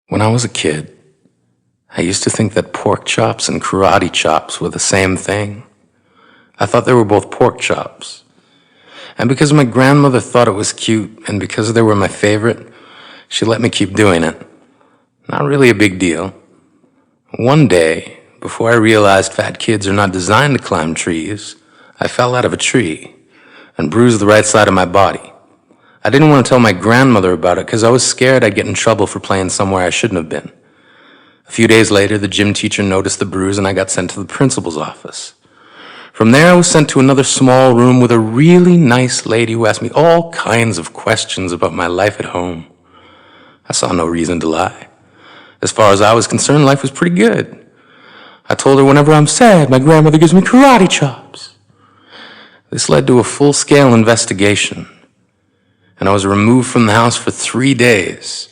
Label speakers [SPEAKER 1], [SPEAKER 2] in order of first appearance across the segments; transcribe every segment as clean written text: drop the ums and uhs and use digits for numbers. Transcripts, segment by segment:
[SPEAKER 1] When I was a kid, I used to think that pork chops and karate chops were the same thing. I thought they were both pork chops. And because my grandmother thought it was cute, and because they were my favorite, she let me keep doing it. Not really a big deal. One day, before I realized fat kids are not designed to climb trees, I fell out of a tree and bruised the right side of my body. I didn't want to tell my grandmother about it because I was scared I'd get in trouble for playing somewhere I shouldn't have been. A few days later, the gym teacher noticed the bruise and I got sent to the principal's office. From there, I was sent to another small room with a really nice lady who asked me all kinds of questions about my life at home. I saw no reason to lie. As far as I was concerned, life was pretty good. I told her whenever I'm sad, my grandmother gives me karate chops. This led to a full-scale investigation, and I was removed from the house for 3 days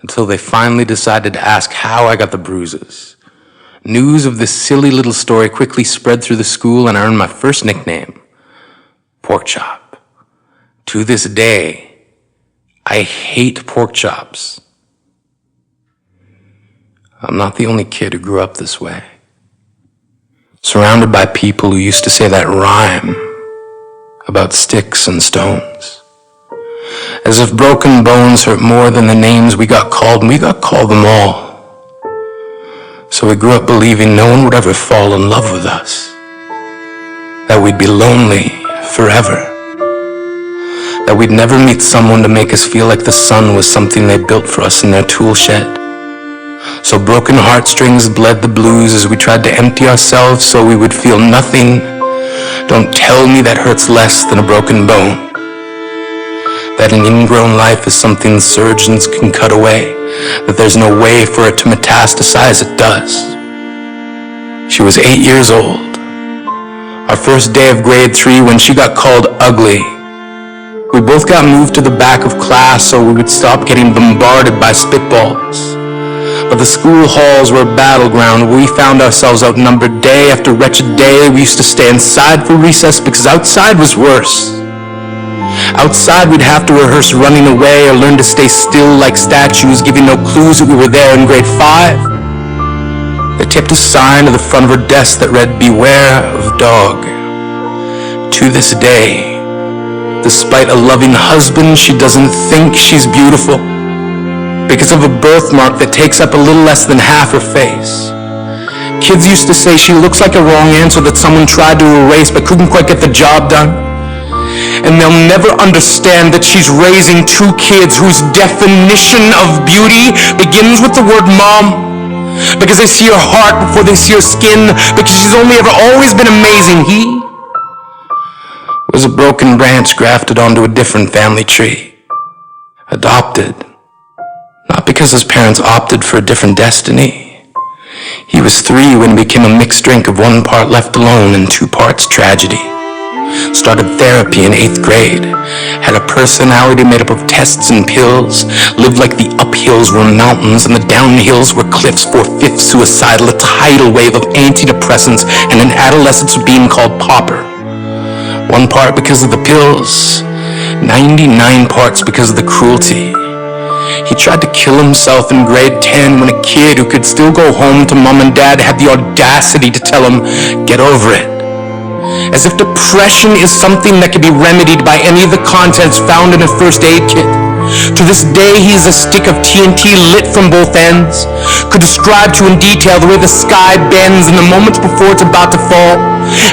[SPEAKER 1] until they finally decided to ask how I got the bruises. News of this silly little story quickly spread through the school, and I earned my first nickname, Pork Chop. To this day, I hate pork chops. I'm not the only kid who grew up this way. Surrounded by people who used to say that rhyme about sticks and stones. As if broken bones hurt more than the names we got called, and we got called them all. So we grew up believing no one would ever fall in love with us. That we'd be lonely forever. That we'd never meet someone to make us feel like the sun was something they built for us in their tool shed. So broken heartstrings bled the blues as we tried to empty ourselves so we would feel nothing. Don't tell me that hurts less than a broken bone. That an ingrown life is something surgeons can cut away, that there's no way for it to metastasize, it does. She was 8 years old. Our first day of grade 3 when she got called ugly. We both got moved to the back of class so we would stop getting bombarded by spitballs. But the school halls were a battleground where we found ourselves outnumbered day after wretched day. We used to stay inside for recess because outside was worse. Outside we'd have to rehearse running away or learn to stay still like statues, giving no clues that we were there in grade 5. They tipped a sign to the front of her desk that read, "Beware of dog." To this day, despite a loving husband, she doesn't think she's beautiful because of a birthmark that takes up a little less than half her face. Kids used to say she looks like a wrong answer that someone tried to erase but couldn't quite get the job done. And they'll never understand that she's raising 2 kids whose definition of beauty begins with the word mom. Because they see her heart before they see her skin. Because she's only ever always been amazing. He was a broken branch grafted onto a different family tree. Adopted. Not because his parents opted for a different destiny. He was 3 when he became a mixed drink of 1 part left alone and 2 parts tragedy. Started therapy in 8th grade, had a personality made up of tests and pills, lived like the uphills were mountains and the downhills were cliffs, 4/5 suicidal, a tidal wave of antidepressants, and an adolescence being called pauper. 1 part because of the pills, 99 parts because of the cruelty. He tried to kill himself in grade 10 when a kid who could still go home to mom and dad had the audacity to tell him, "Get over it." As if depression is something that can be remedied by any of the contents found in a first aid kit. To this day, he is a stick of TNT lit from both ends. Could describe to in detail the way the sky bends in the moments before it's about to fall.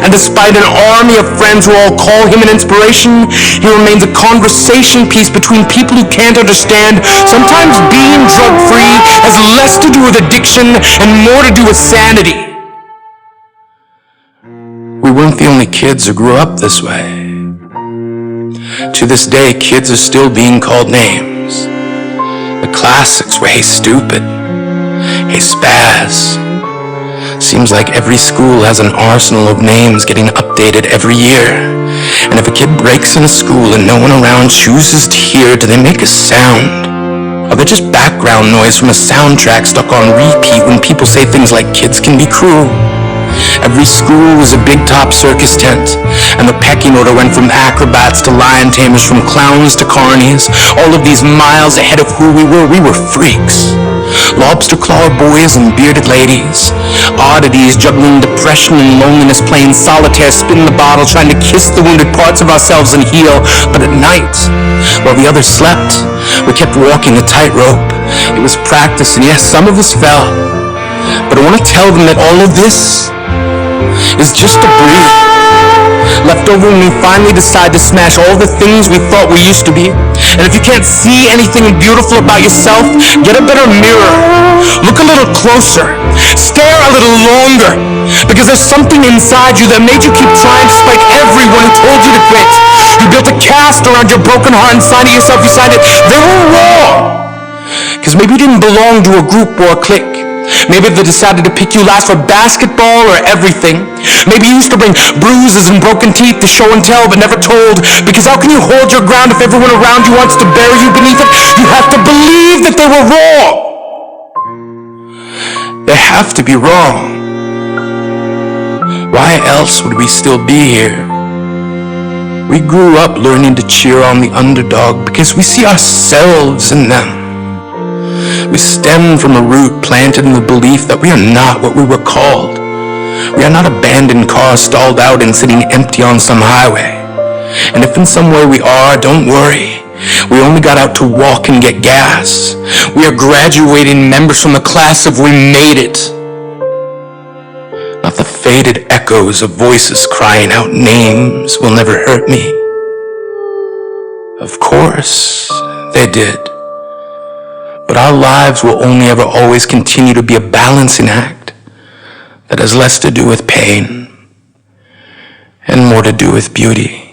[SPEAKER 1] And despite an army of friends who all call him an inspiration, he remains a conversation piece between people who can't understand. Sometimes being drug-free has less to do with addiction and more to do with sanity. We weren't the only kids who grew up this way. To this day, kids are still being called names. The classics were "Hey Stupid," "Hey Spaz." Seems like every school has an arsenal of names getting updated every year. And if a kid breaks in a school and no one around chooses to hear, do they make a sound? Or they just background noise from a soundtrack stuck on repeat when people say things like "kids can be cruel"? Every school was a big top circus tent, and the pecking order went from acrobats to lion tamers, from clowns to carnies. All of these miles ahead of who we were freaks. Lobster claw boys and bearded ladies, oddities juggling depression and loneliness, playing solitaire, spin the bottle, trying to kiss the wounded parts of ourselves and heal. But at night, while the others slept, we kept walking a tightrope. It was practice, and yes, some of us fell. But I want to tell them that all of this is just debris left over when we finally decide to smash all the things we thought we used to be. And if you can't see anything beautiful about yourself, get a better mirror. Look a little closer. Stare a little longer. Because there's something inside you that made you keep trying despite everyone who told you to quit. You built a cast around your broken heart and signed it yourself. You signed it. They were wrong. Because maybe you didn't belong to a group or a clique. Maybe they decided to pick you last for basketball or everything. Maybe you used to bring bruises and broken teeth to show and tell but never told. Because how can you hold your ground if everyone around you wants to bury you beneath it? You have to believe that they were wrong. They have to be wrong. Why else would we still be here? We grew up learning to cheer on the underdog because we see ourselves in them. We stem from a root planted in the belief that we are not what we were called. We are not abandoned cars stalled out and sitting empty on some highway. And if in some way we are, don't worry. We only got out to walk and get gas. We are graduating members from the class of we made it. Not the faded echoes of voices crying out names will never hurt me. Of course, they did. But our lives will only ever always continue to be a balancing act that has less to do with pain and more to do with beauty.